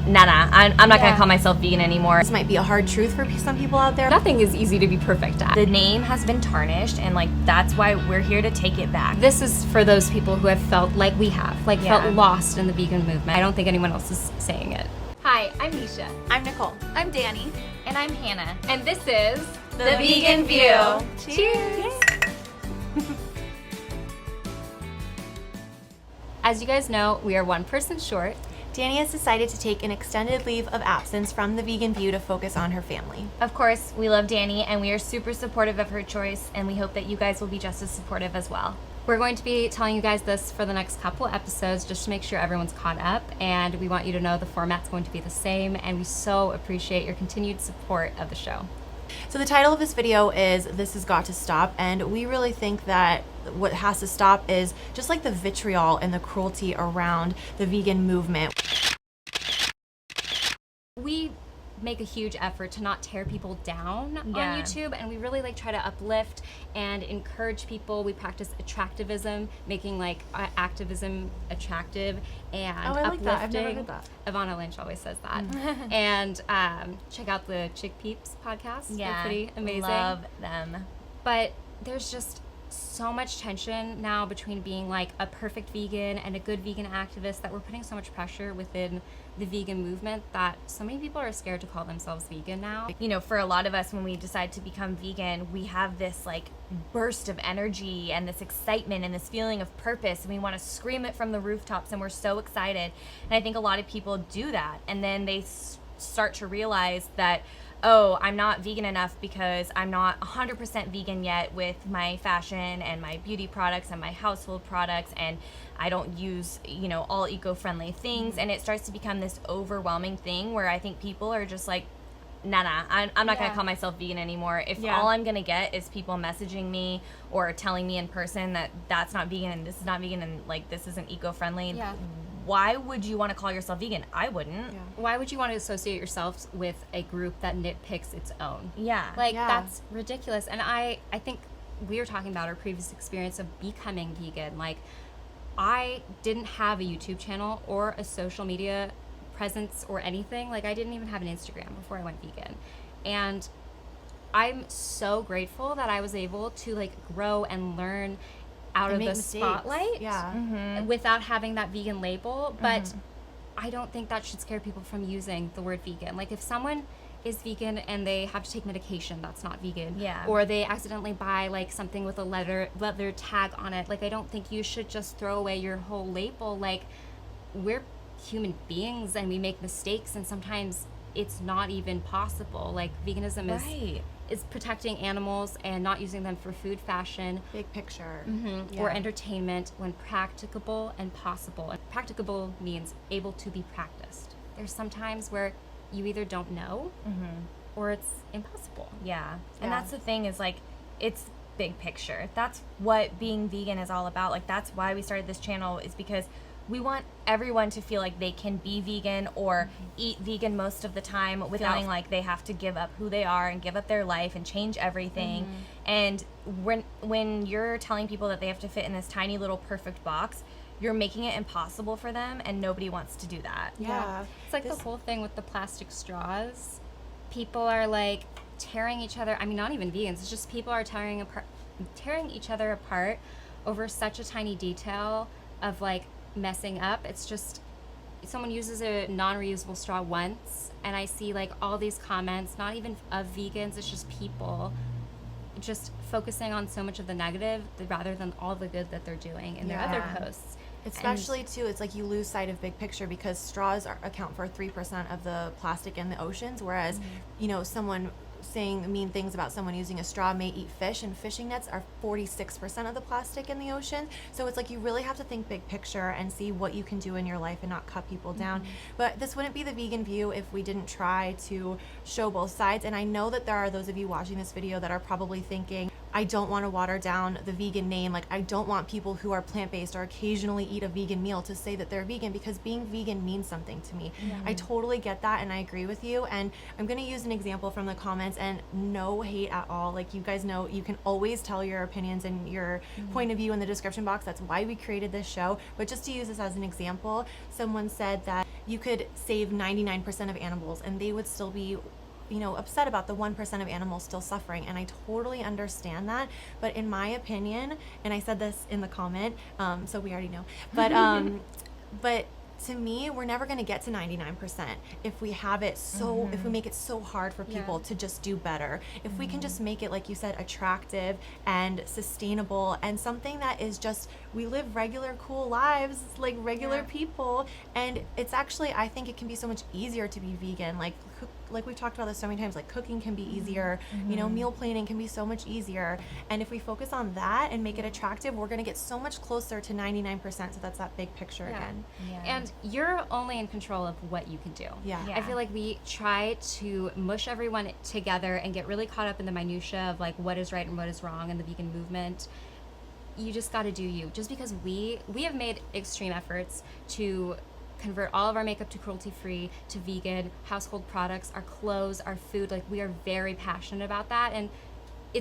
I'm not gonna call myself vegan anymore. This might be a hard truth for some people out there. Nothing is easy to be perfect at. The name has been tarnished, and like that's why we're here to take it back. This is for those people who have felt like we have, felt lost in the vegan movement. I don't think anyone else is saying it. Hi, I'm NISHA. I'm Nicole. I'm DANI. And I'm Hannah. And this is The Vegan View. Cheers! As you guys know, we are one person short. DANI has decided to take an extended leave of absence from The Vegan View to focus on her family. Of course, we love DANI, and we are super supportive of her choice, and we hope that you guys will be just as supportive as well. We're going to be telling you guys this for the next couple episodes just to make sure everyone's caught up, and we want you to know the format's going to be the same, and we so appreciate your continued support of the show. So the title of this video is This Has Got to Stop, and we really think that what has to stop is just like the vitriol and the cruelty around the vegan movement. We make a huge effort to not tear people down on YouTube, and we really try to uplift and encourage people. We practice attractivism, making activism attractive and uplifting. That. I've never heard that. Ivana Lynch always says that. And check out the Chick Peeps podcast. They're pretty amazing. Love them. But there's just so much tension now between being a perfect vegan and a good vegan activist that we're putting so much pressure within the vegan movement that so many people are scared to call themselves vegan now. You know, for a lot of us, when we decide to become vegan, we have this burst of energy and this excitement and this feeling of purpose, and we want to scream it from the rooftops, and we're so excited. And I think a lot of people do that, and then they start to realize that, oh, I'm not vegan enough because I'm not 100% vegan yet with my fashion and my beauty products and my household products, and I don't use, all eco-friendly things. And it starts to become this overwhelming thing where I think people are just like, I'm not going to call myself vegan anymore. If all I'm going to get is people messaging me or telling me in person that that's not vegan and this is not vegan and this isn't eco-friendly, why would you want to call yourself vegan? I wouldn't. Yeah. Why would you want to associate yourself with a group that nitpicks its own? That's ridiculous. And I think we were talking about our previous experience of becoming vegan. I didn't have a YouTube channel or a social media presence or anything. I didn't even have an Instagram before I went vegan. And I'm so grateful that I was able to grow and learn out of the spotlight without having that vegan label. But I don't think that should scare people from using the word vegan. If someone is vegan and they have to take medication, that's not vegan. Or they accidentally buy something with a leather tag on it. I don't think you should just throw away your whole label. We're human beings and we make mistakes, and sometimes it's not even possible. Veganism is protecting animals and not using them for food, fashion, big picture, or entertainment when practicable and possible. And practicable means able to be practiced. There's some times where you either don't know or it's impossible. And that's the thing is it's big picture. That's what being vegan is all about. That's why we started this channel, is because we want everyone to feel like they can be vegan or eat vegan most of the time without feeling like they have to give up who they are and give up their life and change everything. And when you're telling people that they have to fit in this tiny little perfect box, you're making it impossible for them, and nobody wants to do that. It's the whole thing with the plastic straws. People are tearing each other, not even vegans, it's just people are tearing each other apart over such a tiny detail of messing up. It's just someone uses a non-reusable straw once, and I see all these comments, not even of vegans, it's just people just focusing on so much of the negative rather than all the good that they're doing in their other posts. Especially too, it's you lose sight of big picture, because straws account for 3% of the plastic in the oceans, whereas someone saying mean things about someone using a straw may eat fish, and fishing nets are 46% of the plastic in the ocean. So it's you really have to think big picture and see what you can do in your life and not cut people down. But this wouldn't be the Vegan View if we didn't try to show both sides. And I know that there are those of you watching this video that are probably thinking, I don't want to water down the vegan name. I don't want people who are plant-based or occasionally eat a vegan meal to say that they're vegan, because being vegan means something to me. I totally get that, and I agree with you. And I'm going to use an example from the comments, and no hate at all. You guys know, you can always tell your opinions and your point of view in the description box. That's why we created this show. But just to use this as an example, someone said that you could save 99% of animals and they would still be, you know, upset about the 1% of animals still suffering. And I totally understand that. But in my opinion, and I said this in the comment, so we already know, but to me, we're never going to get to 99% if we have it so, if we make it so hard for people to just do better. If we can just make it, like you said, attractive and sustainable and something that is just, we live regular, cool lives like regular people. And it's actually, I think it can be so much easier to be vegan. Like we've talked about this so many times, like cooking can be easier, you know, meal planning can be so much easier. And if we focus on that and make it attractive, we're going to get so much closer to 99%. So that's that big picture again. And you're only in control of what you can do. I feel like we try to mush everyone together and get really caught up in the minutia of like what is right and what is wrong in the vegan movement. You just got to do you. Just because we have made extreme efforts to convert all of our makeup to cruelty-free, to vegan, household products, our clothes, our food. Like, we are very passionate about that, and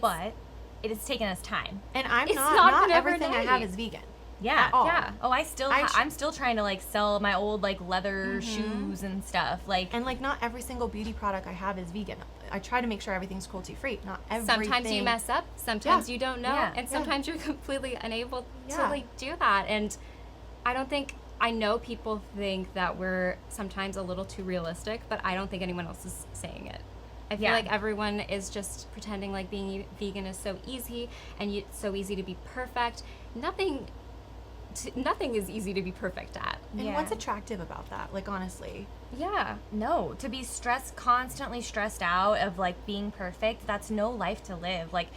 but it has taken us time. And not everything I have is vegan. Oh, I'm still trying to like sell my old like leather shoes and stuff. And like not every single beauty product I have is vegan. I try to make sure everything's cruelty-free. Not everything. Sometimes you mess up, sometimes you don't know, and sometimes you're completely unable to like do that. And I know people think that we're sometimes a little too realistic, but I don't think anyone else is saying it. I feel like everyone is just pretending like being vegan is so easy and it's so easy to be perfect. Nothing is easy to be perfect at. And what's attractive about that? Like, honestly. No, to be constantly stressed out of like being perfect, that's no life to live. Like,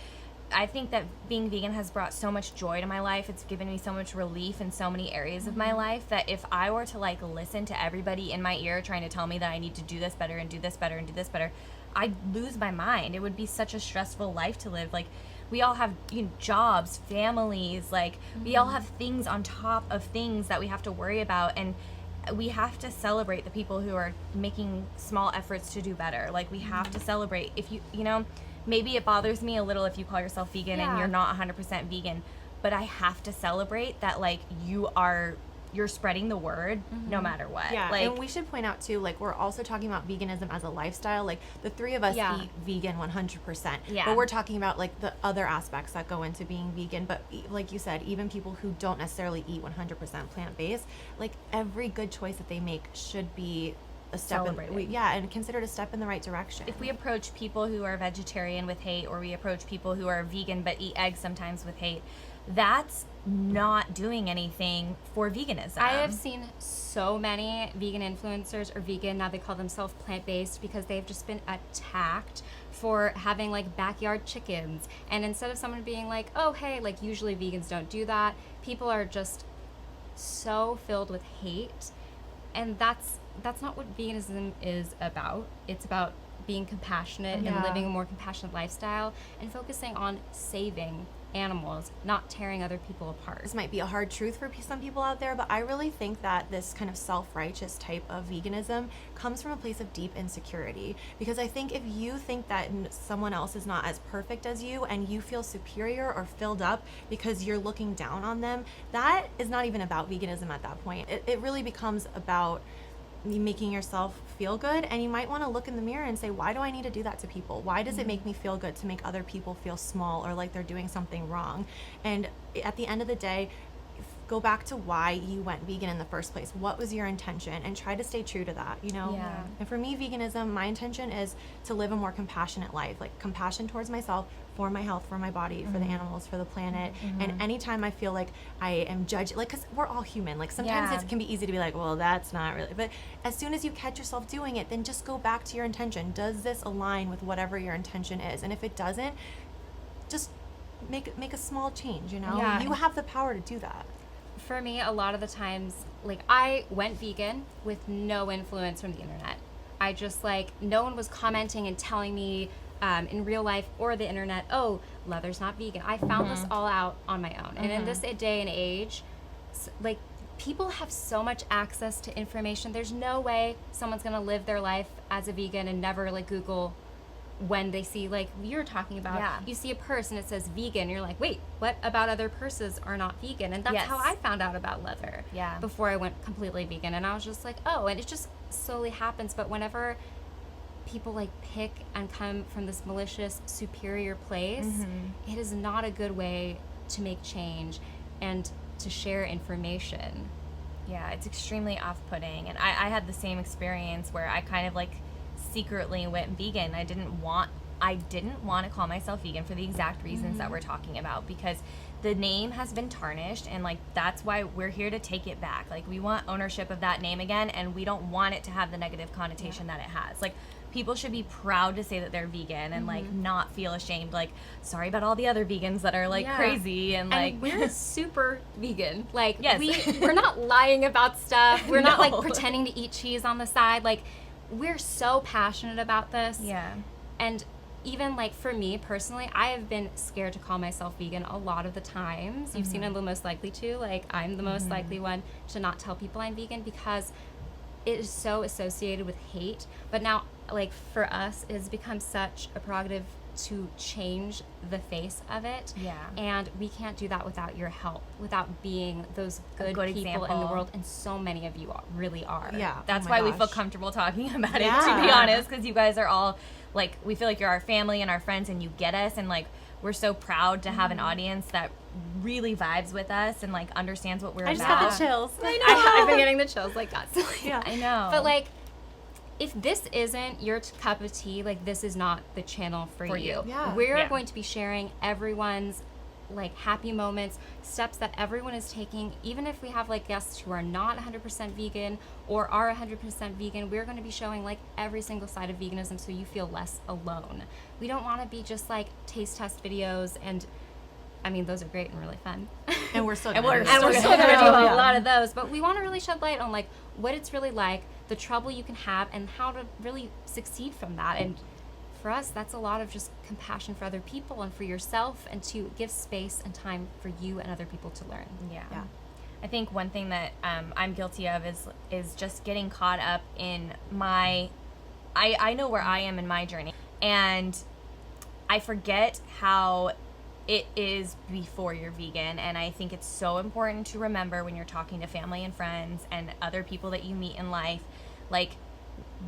I think that being vegan has brought so much joy to my life. It's given me so much relief in so many areas of my life that if I were to like listen to everybody in my ear trying to tell me that I need to do this better and do this better and do this better, I'd lose my mind. It would be such a stressful life to live. Like, we all have jobs, families, like we all have things on top of things that we have to worry about, and we have to celebrate the people who are making small efforts to do better. Like, we have to celebrate. If you know, maybe it bothers me a little if you call yourself vegan and you're not 100% vegan, but I have to celebrate that like you're spreading the word no matter what. Like, and we should point out too, like, we're also talking about veganism as a lifestyle. Like, the three of us eat vegan 100%. But we're talking about like the other aspects that go into being vegan. But like you said, even people who don't necessarily eat 100% plant-based, like every good choice that they make should be a step and considered a step in the right direction. If we approach people who are vegetarian with hate, or we approach people who are vegan but eat eggs sometimes with hate, that's not doing anything for veganism. I have seen so many vegan influencers or vegan, now they call themselves plant-based, because they've just been attacked for having like backyard chickens. And instead of someone being like, oh hey, like usually vegans don't do that, people are just so filled with hate. And that's not what veganism is about. It's about being compassionate and living a more compassionate lifestyle and focusing on saving animals, not tearing other people apart. This might be a hard truth for some people out there, but I really think that this kind of self-righteous type of veganism comes from a place of deep insecurity. Because I think if you think that someone else is not as perfect as you and you feel superior or filled up because you're looking down on them, that is not even about veganism at that point. It really becomes about making yourself feel good, and you might want to look in the mirror and say, why do I need to do that to people? Why does it make me feel good to make other people feel small or like they're doing something wrong? And at the end of the day, go back to why you went vegan in the first place. What was your intention? And try to stay true to that, you know? And for me, veganism, my intention is to live a more compassionate life, like compassion towards myself, for my health, for my body, for the animals, for the planet. And anytime I feel like I am judged, like, because we're all human, like sometimes it can be easy to be like, well, that's not really, but as soon as you catch yourself doing it, then just go back to your intention. Does this align with whatever your intention is? And if it doesn't, just make a small change, you know? You have the power to do that. For me, a lot of the times, like, I went vegan with no influence from the internet. I just, like, no one was commenting and telling me in real life or the internet, oh, leather's not vegan. I found this all out on my own. And in this day and age, like, people have so much access to information. There's no way someone's gonna live their life as a vegan and never like Google when they see, like you're talking about, Yeah. you see a purse and it says vegan, you're like, wait, what about other purses are not vegan? And that's Yes. how I found out about leather. Yeah. Before I went completely vegan, and I was just like, oh, and it just slowly happens. But whenever people like pick and come from this malicious, superior place, it is not a good way to make change and to share information. Yeah, it's extremely off-putting. And I had the same experience where I kind of like secretly went vegan. I didn't want to call myself vegan for the exact reasons that we're talking about, because the name has been tarnished, and like that's why we're here to take it back. Like we want ownership of that name again, and we don't want it to have the negative connotation that it has. Like people should be proud to say that they're vegan and like not feel ashamed, like sorry about all the other vegans that are like crazy and like we're super vegan. Like Yes. we're not lying about stuff. We're not No. like pretending to eat cheese on the side. Like we're so passionate about this. Yeah. And even like for me personally, I have been scared to call myself vegan a lot of the times. You've seen I'm the most likely to. Like I'm the most likely one to not tell people I'm vegan because it is so associated with hate. But now, like for us, it has become such a prerogative to change the face of it. Yeah. And we can't do that without your help, without being those good people example in the world. And so many of you really are. Yeah. That's Oh my why we feel gosh. comfortable talking about it, to Yeah. be honest, because you guys are all like, we feel like you're our family and our friends, and you get us, and like we're so proud to have an audience that really vibes with us and like understands what we're I just about. got the chills. I know. I've been getting the chills like that. So, Yeah. I know. But like, if this isn't your cup of tea, like this is not the channel for you. Yeah. We're Yeah. going to be sharing everyone's like happy moments, steps that everyone is taking. Even if we have like guests who are not 100% vegan or are 100% vegan, we're going to be showing like every single side of veganism so you feel less alone. We don't want to be just like taste test videos, and I mean those are great and really fun. And we're still And gonna we're do still it. And we're still going to do a lot of those, but we want to really shed light on like what it's really like, the trouble you can have, and how to really succeed from that. And for us, that's a lot of just compassion for other people and for yourself, and to give space and time for you and other people to learn. Yeah. Yeah. I think one thing that I'm guilty of is just getting caught up in my, I know where I am in my journey, and I forget how it is before you're vegan. And I think it's so important to remember when you're talking to family and friends and other people that you meet in life, like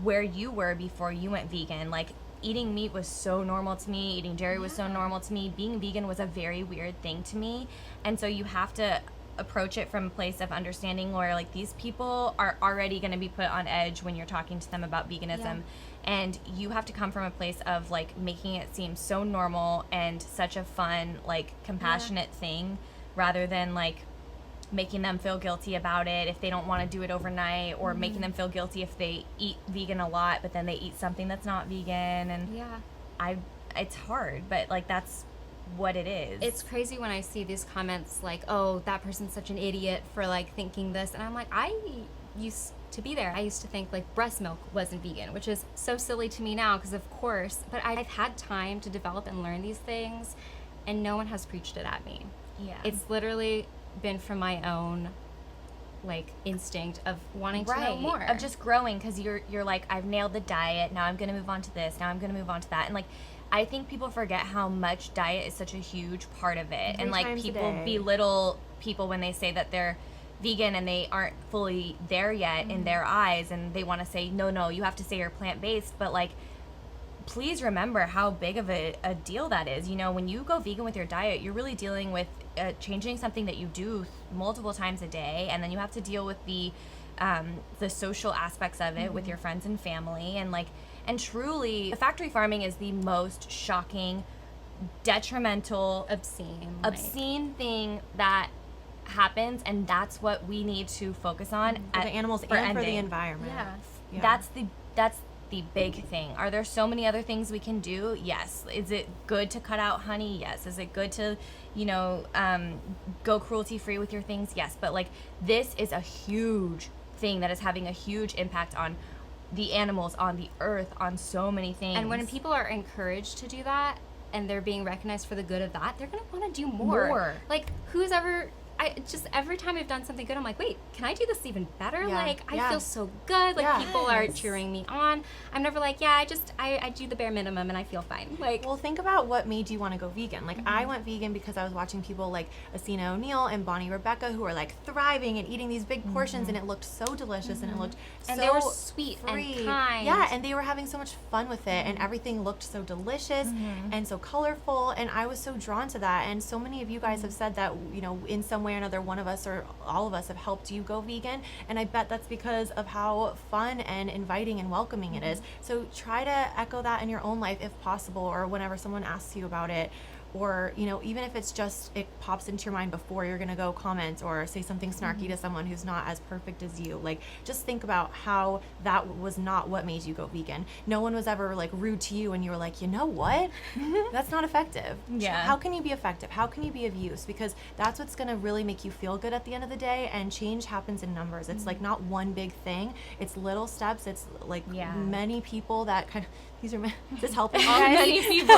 where you were before you went vegan. Like eating meat was so normal to me, eating dairy was so normal to me, being vegan was a very weird thing to me. And so you have to approach it from a place of understanding where like these people are already going to be put on edge when you're talking to them about veganism. And you have to come from a place of like making it seem so normal and such a fun, like compassionate thing, rather than like making them feel guilty about it if they don't want to do it overnight, or making them feel guilty if they eat vegan a lot but then they eat something that's not vegan. And it's hard, but like that's what it is. It's crazy when I see these comments like, oh, that person's such an idiot for like thinking this, and I'm like, I used to be there. I used to think like breast milk wasn't vegan, which is so silly to me now because of course, but I've had time to develop and learn these things, and no one has preached it at me. Yeah. It's literally been from my own like instinct of wanting to know more, of just growing, because you're like, I've nailed the diet, now I'm gonna move on to this, now I'm gonna move on to that. And like I think people forget how much diet is such a huge part of it. 3 and like times a people day. belittle people when they say that they're vegan and they aren't fully there yet in their eyes, and they want to say no, you have to say you're plant-based. But like, please remember how big of a deal that is. You know, when you go vegan with your diet, you're really dealing with changing something that you do multiple times a day, and then you have to deal with the social aspects of it with your friends and family. And like, and truly, factory farming is the most shocking, detrimental, obscene thing that happens, and that's what we need to focus on For the animals and for the environment. Yeah. That's the big thing. Are there so many other things we can do? Yes. Is it good to cut out honey? Yes. Is it good to, go cruelty free with your things? Yes. But like, this is a huge thing that is having a huge impact on the animals, on the earth, on so many things. And when people are encouraged to do that and they're being recognized for the good of that, they're going to want to do more. Like, who's ever I just, every time I've done something good, I'm like, wait, can I do this even better? Yeah. Like, I Yeah. feel so good. Like, Yeah. people are cheering me on. I'm never like, yeah, I do the bare minimum and I feel fine. Like, Well, think about what made you want to go vegan. Like, I went vegan because I was watching people like Asina O'Neill and Bonnie Rebecca who are like thriving and eating these big portions, and it looked so delicious and it looked and so they were sweet free. and kind. Yeah, and they were having so much fun with it, and everything looked so delicious and so colorful, and I was so drawn to that. And so many of you guys have said that, you know, in some way or another, one of us or all of us have helped you go vegan, and I bet that's because of how fun and inviting and welcoming it is. So try to echo that in your own life if possible, or whenever someone asks you about it, or, you know, even if it's just it pops into your mind before you're gonna go comment or say something snarky to someone who's not as perfect as you. Like, just think about how that was not what made you go vegan. No one was ever like rude to you and you were like, you know what, that's not effective. Yeah. How can you be effective? How can you be of use? Because that's what's gonna really make you feel good at the end of the day. And change happens in numbers. It's like not one big thing, it's little steps. It's like many people that kind of, these are is this helping you guys? Many people.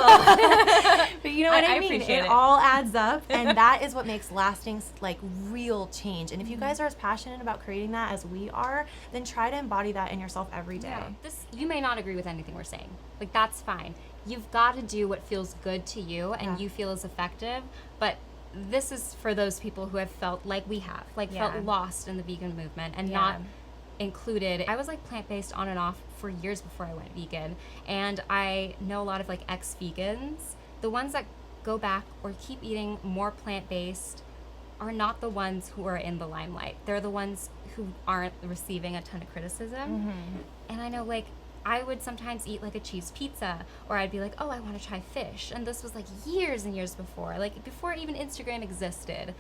But you know what I mean? appreciate It it. all adds up, and that is what makes lasting, like, real change. And if you guys are as passionate about creating that as we are, then try to embody that in yourself every day. yeah, this, you may not agree with anything we're saying. Like, that's fine. You've got to do what feels good to you and you feel is effective. But this is for those people who have felt like we have, like felt lost in the vegan movement and not included. I was like plant-based on and off for years before I went vegan, and I know a lot of like ex-vegans. The ones that go back or keep eating more plant-based are not the ones who are in the limelight. They're the ones who aren't receiving a ton of criticism. And I know, like, I would sometimes eat like a cheese pizza, or I'd be like, oh, I want to try fish. And this was like years and years before, like before even Instagram existed.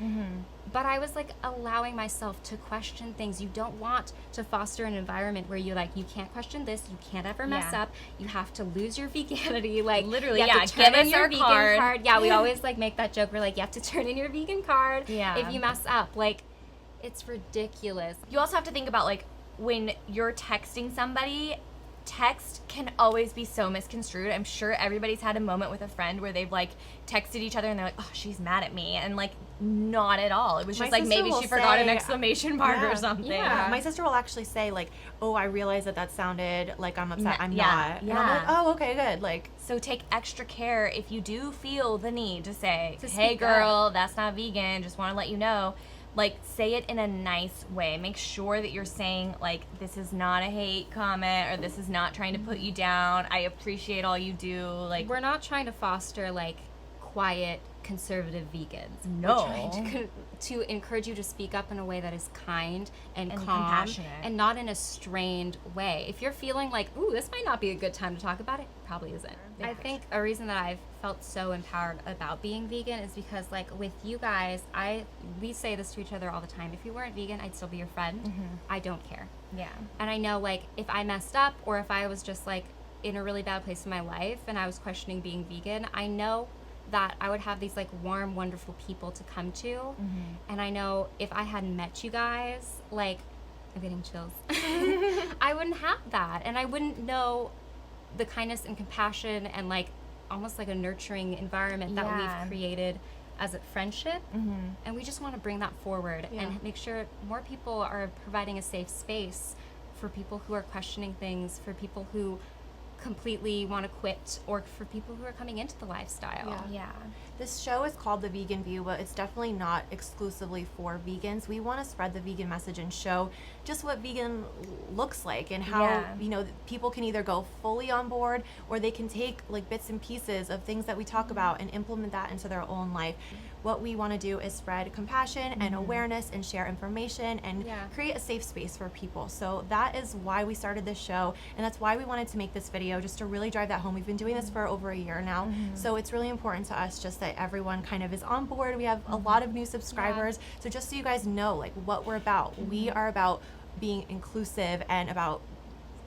But I was like allowing myself to question things. You don't want to foster an environment where you're like, you can't question this, you can't ever mess up, you have to lose your veganity. Like, Literally, you have to give turn in us your our vegan card. card. Yeah, we always like make that joke. We're like, you have to turn in your vegan card if you mess up. Like, it's ridiculous. You also have to think about, like, when you're texting somebody, text can always be so misconstrued. I'm sure everybody's had a moment with a friend where they've like texted each other and they're like, oh, she's mad at me, and like, not at all. It was just My like sister maybe will she forgot an say- exclamation mark or something. Yeah. My sister will actually say like, oh, I realize that sounded like I'm upset. I'm yeah, not. And I'm like, yeah. oh, okay, good. Like, So take extra care if you do feel the need to say, To hey speak girl, that's not vegan, just want to let you know. Like, say it in a nice way. Make sure that you're saying, like, this is not a hate comment, or this is not trying to put you down. I appreciate all you do. Like, We're not trying to foster like quiet conservative vegans. No. We're trying to encourage you to speak up in a way that is kind and calm compassionate. and not in a strained way. If you're feeling like, ooh, this might not be a good time to talk about it, probably isn't. I think a reason that I've felt so empowered about being vegan is because, like, with you guys, we say this to each other all the time. If you weren't vegan, I'd still be your friend. I don't care. yeah. And I know, like, if I messed up or if I was just like in a really bad place in my life and I was questioning being vegan, I know that I would have these like warm, wonderful people to come to. And I know if I hadn't met you guys, like, I'm getting chills, I wouldn't have that. And I wouldn't know the kindness and compassion and like almost like a nurturing environment that we've created as a friendship. And we just want to bring that forward and make sure more people are providing a safe space for people who are questioning things, for people who completely want to quit, or for people who are coming into the lifestyle. Yeah. this show is called The Vegan View, but it's definitely not exclusively for vegans. We want to spread the vegan message and show just what vegan looks like and how, you know, people can either go fully on board or they can take like bits and pieces of things that we talk about and implement that into their own life. What we want to do is spread compassion and awareness and share information and create a safe space for people. So that is why we started this show, and that's why we wanted to make this video, just to really drive that home. We've been doing this for over a year now, so it's really important to us just that everyone kind of is on board. We have a lot of new subscribers, so just so you guys know like what we're about. We are about being inclusive and about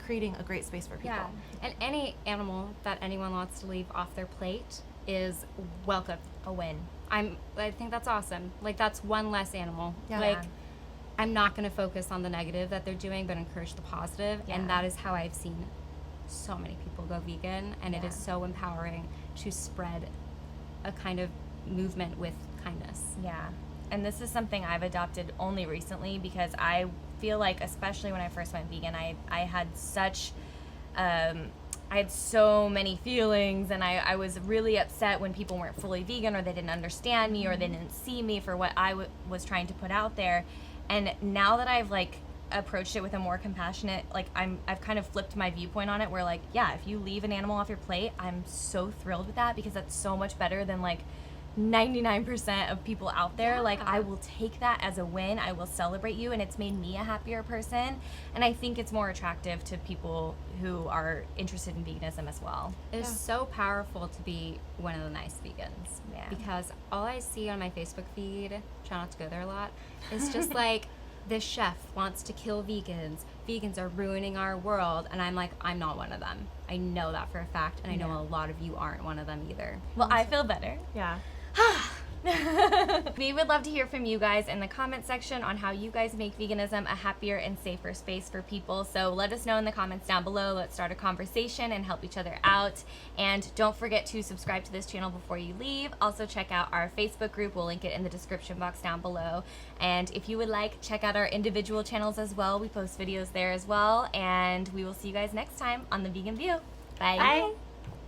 creating a great space for people. Yeah, and any animal that anyone wants to leave off their plate is welcome. A win. I think that's awesome. Like, that's one less animal. Yeah. Like, I'm not going to focus on the negative that they're doing, but encourage the positive. And that is how I've seen so many people go vegan, and it is so empowering to spread a kind of movement with kindness. Yeah. and this is something I've adopted only recently, because I feel like, especially when I first went vegan, I had such I had so many feelings, and I was really upset when people weren't fully vegan, or they didn't understand me, or they didn't see me for what I was trying to put out there. And now that I've like approached it with a more compassionate, like I've kind of flipped my viewpoint on it, where like, yeah, if you leave an animal off your plate, I'm so thrilled with that, because that's so much better than like 99% of people out there. Like, I will take that as a win. I will celebrate you, and it's made me a happier person. And I think it's more attractive to people who are interested in veganism as well. It's so powerful to be one of the nice vegans. Yeah. Because all I see on my Facebook feed, try not to go there a lot, is just like, this chef wants to kill vegans. Vegans are ruining our world. And I'm like, I'm not one of them. I know that for a fact, and I know a lot of you aren't one of them either. Well, I feel better. Yeah. We would love to hear from you guys in the comment section on how you guys make veganism a happier and safer space for people. So let us know in the comments down below. Let's start a conversation and help each other out. And don't forget to subscribe to this channel before you leave. Also check out our Facebook group. We'll link it in the description box down below. And if you would like, check out our individual channels as well. We post videos there as well. And we will see you guys next time on The Vegan View. Bye. Bye.